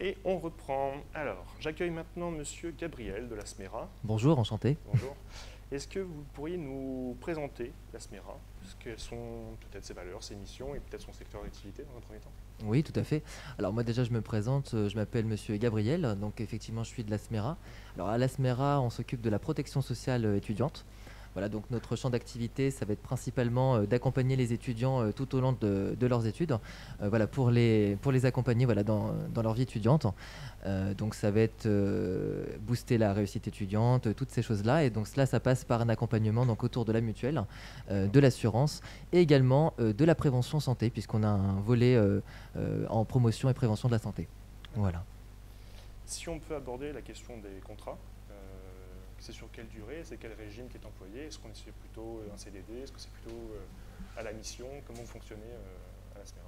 Et on reprend. Alors, j'accueille maintenant Monsieur Gabriel de la SMERA. Bonjour, enchanté. Bonjour. Est-ce que vous pourriez nous présenter la SMERA? Quelles sont peut-être ses valeurs, ses missions et peut-être son secteur d'activité dans un premier temps? Oui, tout à fait. Alors moi déjà je me présente, je m'appelle Monsieur Gabriel, donc effectivement je suis de la SMERA. Alors à la SMERA on s'occupe de la protection sociale étudiante. Voilà, donc notre champ d'activité, ça va être principalement d'accompagner les étudiants tout au long de leurs études, voilà, pour les accompagner voilà, dans leur vie étudiante. Donc ça va être booster la réussite étudiante, toutes ces choses-là. Et donc cela, ça passe par un accompagnement donc, autour de la mutuelle, de l'assurance et également de la prévention santé, puisqu'on a un volet en promotion et prévention de la santé. Voilà. Si on peut aborder la question des contrats, c'est sur quelle durée, c'est quel régime qui est employé? Est-ce qu'on est plutôt un CDD? Est-ce que c'est plutôt à la mission? Comment vous fonctionnez à la SMERA?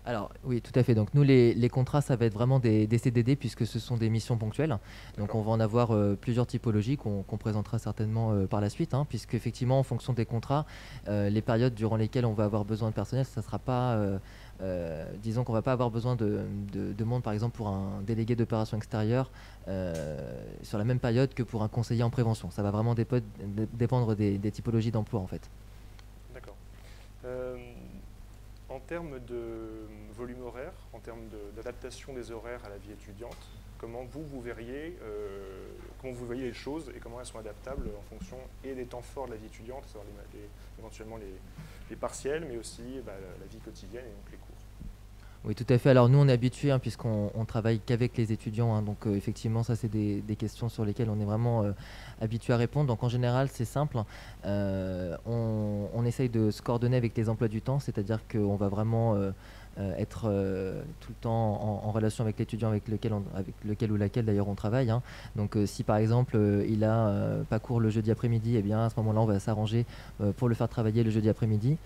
Alors oui, tout à fait. Donc nous, les contrats, ça va être vraiment des CDD puisque ce sont des missions ponctuelles. Donc on va en avoir plusieurs typologies qu'on présentera certainement par la suite, puisque effectivement, en fonction des contrats, les périodes durant lesquelles on va avoir besoin de personnel, ça ne sera pas, disons qu'on ne va pas avoir besoin de monde, par exemple, pour un délégué d'opération extérieure sur la même période que pour un conseiller en prévention. Ça va vraiment dépendre des typologies d'emploi, en fait. D'accord. En termes de volume horaire, en termes d'adaptation des horaires à la vie étudiante, comment vous verriez, comment vous voyez les choses et comment elles sont adaptables en fonction et des temps forts de la vie étudiante, à savoir éventuellement les partiels, mais aussi la vie quotidienne et donc les cours. Oui, tout à fait. Alors nous, on est habitués, puisqu'on travaille qu'avec les étudiants. Donc effectivement, ça, c'est des questions sur lesquelles on est vraiment habitué à répondre. Donc en général, c'est simple. On essaye de se coordonner avec les emplois du temps, c'est-à-dire qu'on va vraiment être tout le temps en relation avec l'étudiant avec lequel ou laquelle d'ailleurs on travaille. Donc si par exemple il a pas cours le jeudi après-midi, eh bien à ce moment-là, on va s'arranger pour le faire travailler le jeudi après-midi.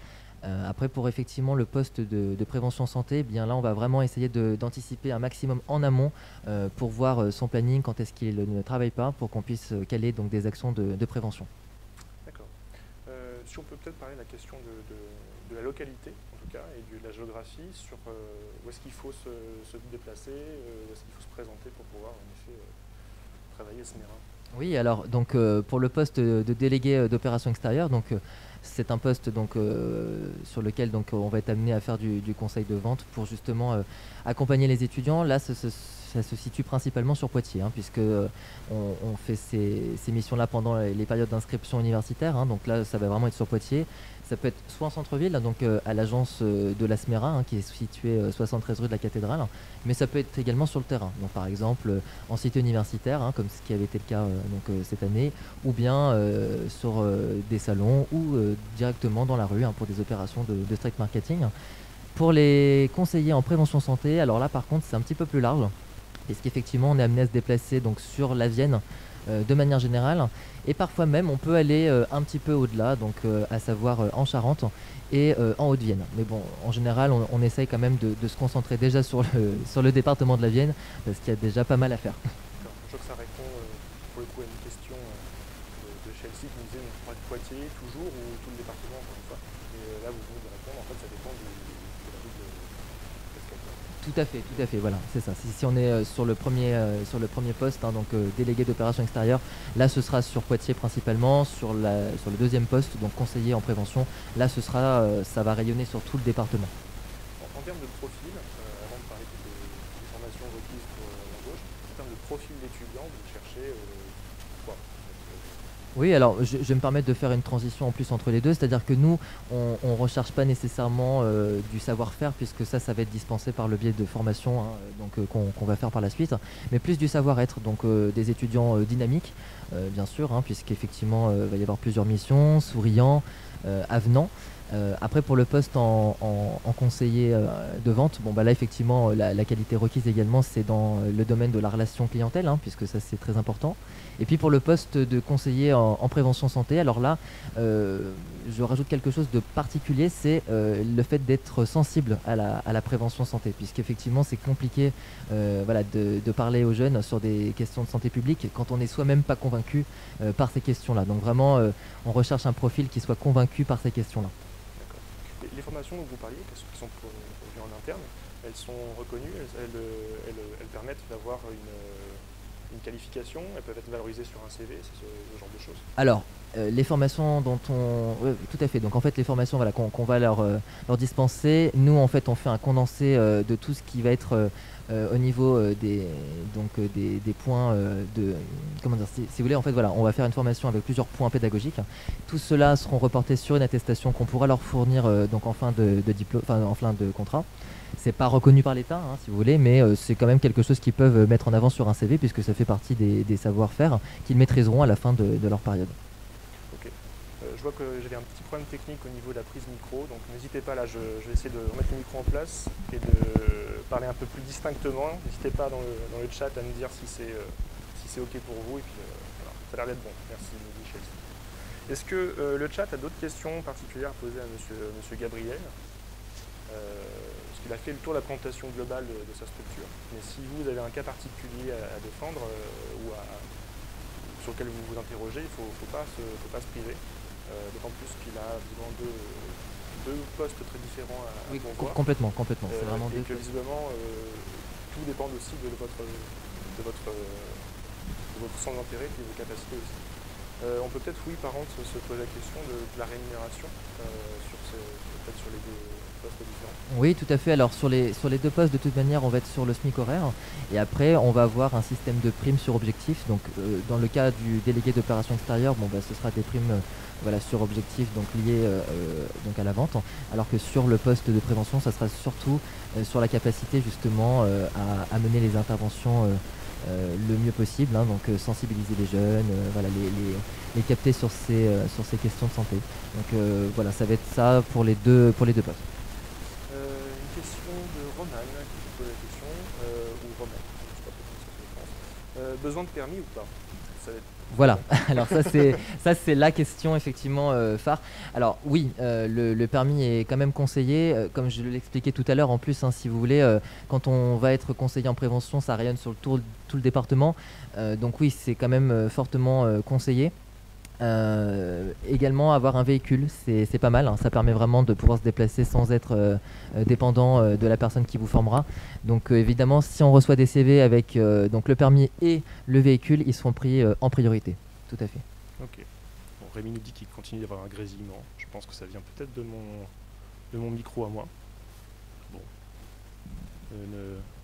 Après, pour effectivement le poste de prévention santé, eh bien là, on va vraiment essayer d'anticiper un maximum en amont pour voir son planning, quand est-ce qu'il ne travaille pas, pour qu'on puisse caler donc, des actions de prévention. D'accord. Si on peut peut-être parler de la question de la localité, en tout cas, et de la géographie, sur où est-ce qu'il faut se déplacer, où est-ce qu'il faut se présenter pour pouvoir, en effet, travailler à SMERA. Oui, alors donc pour le poste de délégué d'opération extérieure, donc c'est un poste donc sur lequel donc on va être amené à faire du conseil de vente pour justement accompagner les étudiants. Là, ça se situe principalement sur Poitiers, puisque on fait ces missions-là pendant les périodes d'inscription universitaire. Donc là, ça va vraiment être sur Poitiers. Ça peut être soit en centre-ville, donc à l'agence de la SMERA, qui est située 73 rue de la Cathédrale, mais ça peut être également sur le terrain. Donc par exemple en cité universitaire, comme ce qui avait été le cas cette année, ou bien sur des salons ou directement dans la rue pour des opérations de street marketing. Pour les conseillers en prévention santé, alors là par contre c'est un petit peu plus large, puisqu'effectivement on est amené à se déplacer donc, sur la Vienne de manière générale, et parfois même on peut aller un petit peu au-delà, donc à savoir en Charente et en Haute-Vienne. Mais bon, en général on essaye quand même de se concentrer déjà sur le département de la Vienne, parce qu'il y a déjà pas mal à faire. D'accord. Je crois que ça répond pour le coup à une question de Chelsea qui nous disait Poitiers toujours ou tout le département encore une fois. Et là vous venez de répondre, en fait ça dépend de la ville de Cascade. Tout à fait, voilà, c'est ça. Si on est sur le premier poste, donc délégué d'opération extérieure, là ce sera sur Poitiers principalement. Sur le deuxième poste, donc conseiller en prévention, là ça va rayonner sur tout le département. En termes de profil, avant de parler des formations requises pour l'embauche, en termes de profil d'étudiant, vous cherchez quoi? Oui, alors je vais me permettre de faire une transition en plus entre les deux, c'est-à-dire que nous, on ne recherche pas nécessairement du savoir-faire, puisque ça va être dispensé par le biais de formation qu'on va faire par la suite, mais plus du savoir-être, donc des étudiants dynamiques, bien sûr, puisqu'effectivement, il va y avoir plusieurs missions, souriants, avenants. Après, pour le poste en conseiller de vente, bon, là, effectivement, la qualité requise également, c'est dans le domaine de la relation clientèle, puisque ça, c'est très important. Et puis, pour le poste de conseiller en prévention santé, alors là, je rajoute quelque chose de particulier, c'est le fait d'être sensible à la prévention santé, puisqu'effectivement, c'est compliqué de parler aux jeunes sur des questions de santé publique quand on n'est soi-même pas convaincu par ces questions-là. Donc, vraiment, on recherche un profil qui soit convaincu par ces questions-là. Les formations dont vous parliez, qui sont produites en interne, elles sont reconnues, elles permettent d'avoir une qualification, elles peuvent être valorisées sur un CV, c'est ce genre de choses. Alors, les formations dont ouais, tout à fait. Donc en fait, les formations voilà, qu'on va leur dispenser, nous en fait on fait un condensé de tout ce qui va être au niveau des points comment dire, si vous voulez, en fait voilà, on va faire une formation avec plusieurs points pédagogiques. Tout cela seront reportés sur une attestation qu'on pourra leur fournir donc en fin de diplôme, enfin en fin de contrat. C'est pas reconnu par l'État, hein, si vous voulez, mais c'est quand même quelque chose qu'ils peuvent mettre en avant sur un CV puisque ça fait partie des savoir-faire qu'ils maîtriseront à la fin de leur période. Ok. Je vois que j'avais un petit problème technique au niveau de la prise micro, donc n'hésitez pas là, je vais essayer de remettre le micro en place et de parler un peu plus distinctement. N'hésitez pas dans le chat à me dire si c'est ok pour vous, et puis voilà, ça a l'air d'être bon. Merci Michel. Est-ce que le chat a d'autres questions particulières à poser à monsieur Gabriel parce qu'il a fait le tour de la présentation globale de sa structure. Mais si vous avez un cas particulier à défendre sur lequel vous vous interrogez, il ne faut pas se priver. D'autant plus qu'il a vraiment deux postes très différents à pourvoir. Complètement. C'est vraiment et que visiblement, tout dépend aussi de votre centre d'intérêt et de vos capacités aussi. On peut peut-être, oui, par contre, se poser la question de la rémunération peut-être sur les deux postes différents. Oui, tout à fait. Alors sur les deux postes, de toute manière, on va être sur le SMIC horaire. Et après, on va avoir un système de primes sur objectif. Donc dans le cas du délégué d'opération extérieure, bon, ce sera des primes voilà, sur objectif, donc liées donc à la vente. Alors que sur le poste de prévention, ça sera surtout sur la capacité justement à mener les interventions le mieux possible, hein, donc sensibiliser les jeunes, voilà, les capter sur ces questions de santé. Donc voilà, ça va être ça pour les deux postes. Une question de Roman qui pose la question, ou Romain, je ne sais pas comment ça se prononce. Besoin de permis ou pas? Ça va être... Voilà, alors ça c'est la question effectivement phare. Alors oui, le permis est quand même conseillé, comme je l'expliquais tout à l'heure en plus, hein, si vous voulez, quand on va être conseiller en prévention, ça rayonne sur tout le département, donc oui, c'est quand même fortement conseillé. Également avoir un véhicule, c'est pas mal, hein, ça permet vraiment de pouvoir se déplacer sans être dépendant de la personne qui vous formera. Donc évidemment, si on reçoit des CV avec donc le permis et le véhicule, ils seront pris en priorité, tout à fait. Ok. Bon, Rémi nous dit qu'il continue d'avoir un grésillement. Je pense que ça vient peut-être de mon micro à moi. Bon.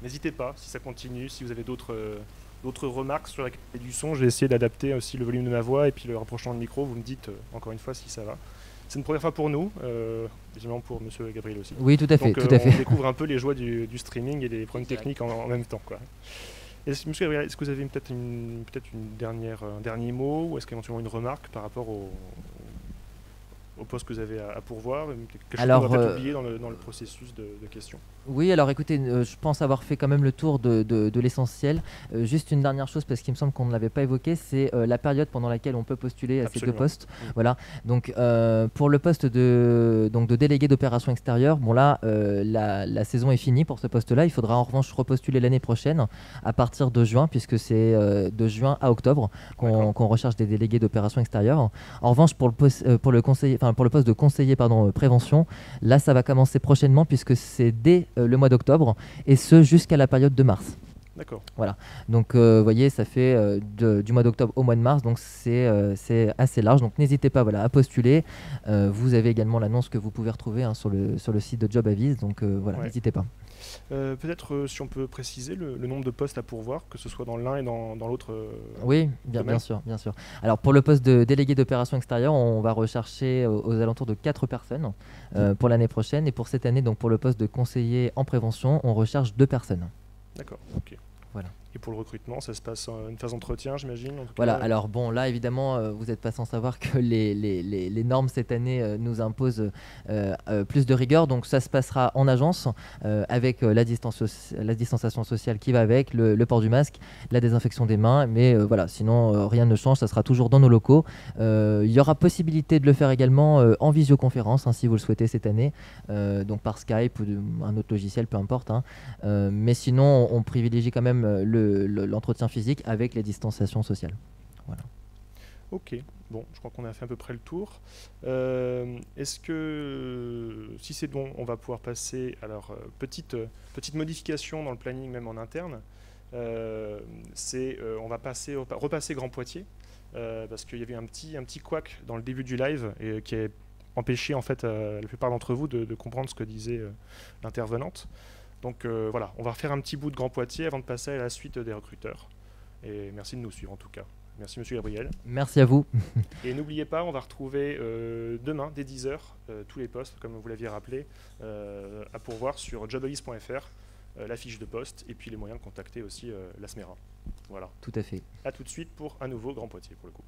N'hésitez pas, si ça continue, si vous avez d'autres remarques sur la qualité du son, je vais essayer d'adapter aussi le volume de ma voix et puis le rapprochement de micro. Vous me dites encore une fois si ça va. C'est une première fois pour nous, évidemment pour monsieur Gabriel aussi. Oui, tout à fait. Donc, tout à fait. On découvre un peu les joies du streaming et les problèmes techniques en même temps, quoi. Monsieur Gabriel, est-ce que vous avez peut-être un dernier mot ou est-ce qu'éventuellement une remarque par rapport au poste que vous avez à pourvoir, quelque chose qu'on va peut-être oublier dans le processus de questions? Oui, alors écoutez, je pense avoir fait quand même le tour de l'essentiel. Juste une dernière chose, parce qu'il me semble qu'on ne l'avait pas évoqué, c'est la période pendant laquelle on peut postuler à ces deux postes. Voilà. Donc pour le poste de délégué d'opération extérieure, bon là, la saison est finie pour ce poste-là. Il faudra en revanche repostuler l'année prochaine à partir de juin, puisque c'est de juin à octobre qu'on recherche des délégués d'opération extérieure. En revanche, pour le poste de conseiller prévention, là ça va commencer prochainement puisque c'est dès le mois d'octobre et ce jusqu'à la période de mars. D'accord. Voilà. Donc vous voyez, ça fait du mois d'octobre au mois de mars, donc c'est assez large. Donc n'hésitez pas à postuler. Vous avez également l'annonce que vous pouvez retrouver sur le site de Job Avis, donc voilà, n'hésitez pas. Peut-être si on peut préciser le nombre de postes à pourvoir, que ce soit dans l'un et dans l'autre. Oui, bien sûr. Alors pour le poste de délégué d'opération extérieure, on va rechercher aux alentours de 4 personnes pour l'année prochaine, et pour cette année, donc pour le poste de conseiller en prévention, on recherche 2 personnes. D'accord, ok. Voilà. Et pour le recrutement, ça se passe en une phase d'entretien, j'imagine? Voilà, alors bon, là évidemment, vous n'êtes pas sans savoir que les normes cette année nous imposent plus de rigueur, donc ça se passera en agence avec la distanciation sociale qui va avec, le port du masque, la désinfection des mains, mais voilà, sinon rien ne change, ça sera toujours dans nos locaux. Il y aura possibilité de le faire également en visioconférence, hein, si vous le souhaitez cette année, donc par Skype ou un autre logiciel, peu importe, hein. Mais sinon, on privilégie quand même l'entretien physique avec les distanciations sociales. Voilà. Ok. Bon, je crois qu'on a fait à peu près le tour. Est-ce que, si c'est bon, on va pouvoir passer. Alors, petite modification dans le planning, même en interne. On va repasser Grand Poitiers, parce qu'il y avait un petit couac dans le début du live et qui a empêché en fait la plupart d'entre vous de comprendre ce que disait l'intervenante. Donc voilà, on va refaire un petit bout de Grand Poitiers avant de passer à la suite des recruteurs. Et merci de nous suivre en tout cas. Merci Monsieur Gabriel. Merci à vous. Et n'oubliez pas, on va retrouver demain dès 10h tous les postes, comme vous l'aviez rappelé, à pourvoir sur jobalist.fr, la fiche de poste et puis les moyens de contacter aussi la SMERA. Voilà. Tout à fait. A tout de suite pour un nouveau Grand Poitiers pour le coup.